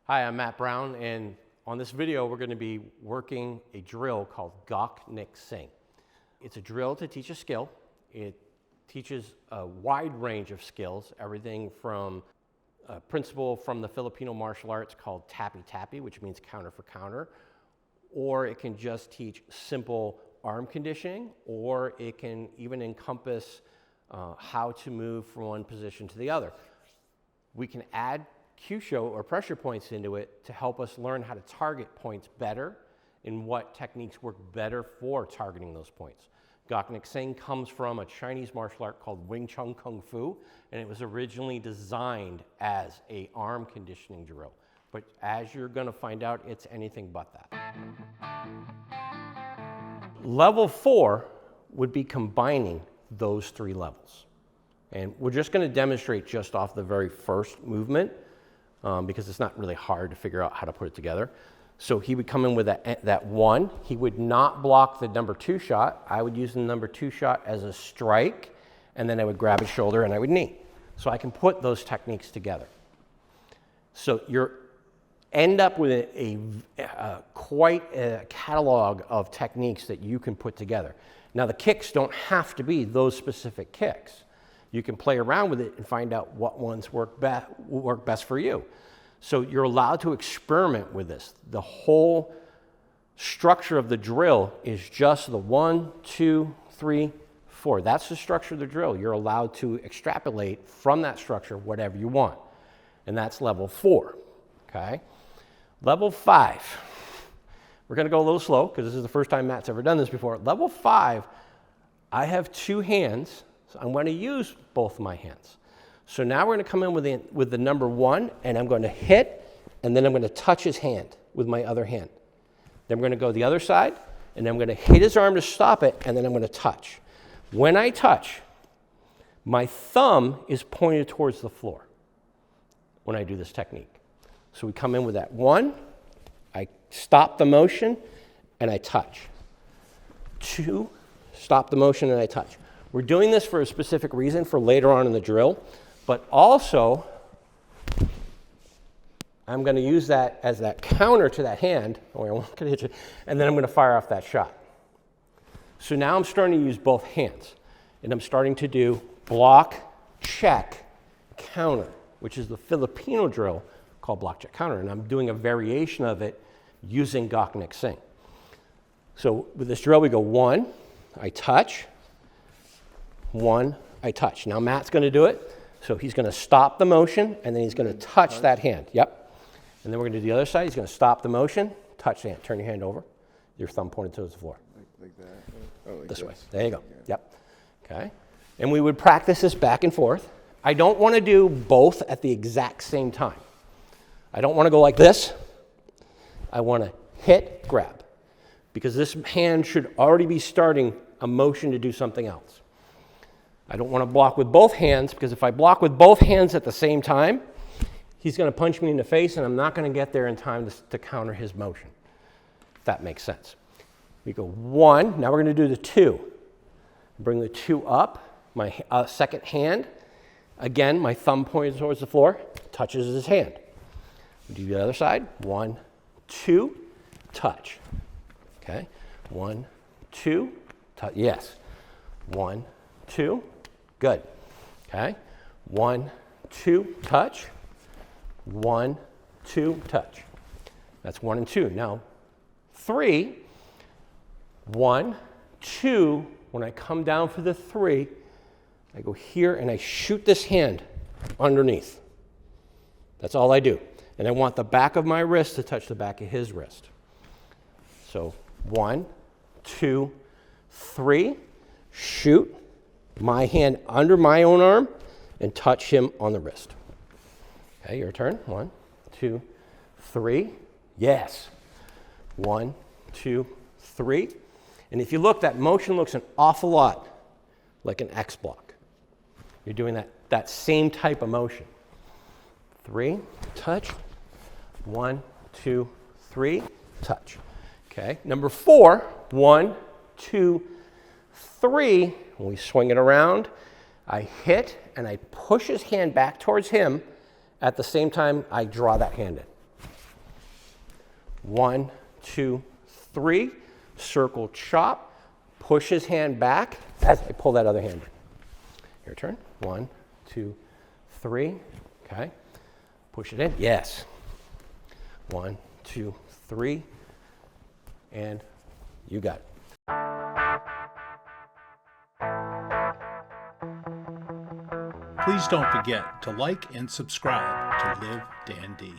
Hi, I'm Matt Brown, and on this video we're going to be working a drill called Gock, Sing. It's a drill to teach a skill. It teaches a wide range of skills, everything from a principle from the Filipino martial arts called tappy-tappy, which means counter for counter, or it can just teach simple arm conditioning, or it can even encompass how to move from one position to the other. We can add cue show or pressure points into it to help us learn how to target points better and what techniques work better for targeting those points. Gock Sing comes from a Chinese martial art called Wing Chun Kung Fu, and it was originally designed as an arm conditioning drill. But as you're going to find out, it's anything but that. Level 4 would be combining those three levels. And we're just going to demonstrate just off the very first movement because it's not really hard to figure out how to put it together. So he would come in with that one. He would not block the number 2 shot. I would use the number 2 shot as a strike, and then I would grab his shoulder and I would knee. So I can put those techniques together. So you end up with quite a catalog of techniques that you can put together. Now the kicks don't have to be those specific kicks. You can play around with it and find out what ones work best for you. So you're allowed to experiment with this. The whole structure of the drill is just the 1, 2, 3, 4. That's the structure of the drill. You're allowed to extrapolate from that structure whatever you want. And that's level 4, okay? Level 5, we're gonna go a little slow because this is the first time Matt's ever done this before. Level 5, I have 2 hands, so I'm gonna use both my hands. So now we're going to come in with the number 1, and I'm going to hit, and then I'm going to touch his hand with my other hand. Then we're going to go the other side, and then I'm going to hit his arm to stop it, and then I'm going to touch. When I touch, my thumb is pointed towards the floor when I do this technique. So we come in with that 1, I stop the motion, and I touch. 2, stop the motion, and I touch. We're doing this for a specific reason for later on in the drill. But also, I'm going to use that as that counter to that hand. Oh, I won't hit you. And then I'm going to fire off that shot. So now I'm starting to use both hands. And I'm starting to do block, check, counter, which is the Filipino drill called block, check, counter. And I'm doing a variation of it using Gock Sing. So with this drill, we go 1, I touch, 1, I touch. Now Matt's going to do it. So he's going to stop the motion, and then he's going to touch that hand. Yep. And then we're going to do the other side. He's going to stop the motion, touch the hand. Turn your hand over. Your thumb pointed towards the floor. Like that? Oh, like this way. There you go. Yeah. Yep. Okay. And we would practice this back and forth. I don't want to do both at the exact same time. I don't want to go like this. I want to hit, grab. Because this hand should already be starting a motion to do something else. I don't want to block with both hands, because if I block with both hands at the same time, he's going to punch me in the face, and I'm not going to get there in time to counter his motion, if that makes sense. We go 1. Now we're going to do the 2. Bring the 2 up, my second hand. Again, my thumb pointed towards the floor, touches his hand. We do the other side. 1, 2, touch. Okay. 1, 2, touch. Yes. 1, 2. Good. Okay. 1, 2, touch. 1, 2, touch. That's 1 and 2. Now, 3, 1, 2. When I come down for the 3, I go here and I shoot this hand underneath. That's all I do. And I want the back of my wrist to touch the back of his wrist. So 1, 2, 3, shoot my hand under my own arm and touch him on the wrist. Okay, your turn. 1, 2, 3. Yes. 1, 2, 3. And if you look, that motion looks an awful lot like an X block. You're doing that same type of motion. 3, touch. 1, 2, 3, touch. Okay, number 4. 1, 2, 3. When we swing it around, I hit and I push his hand back towards him. At the same time, I draw that hand in. 1, 2, 3. Circle chop. Push his hand back as I pull that other hand in. Your turn. 1, 2, 3. Okay. Push it in. Yes. 1, 2, 3. And you got it. Please don't forget to like and subscribe to LiveDanD.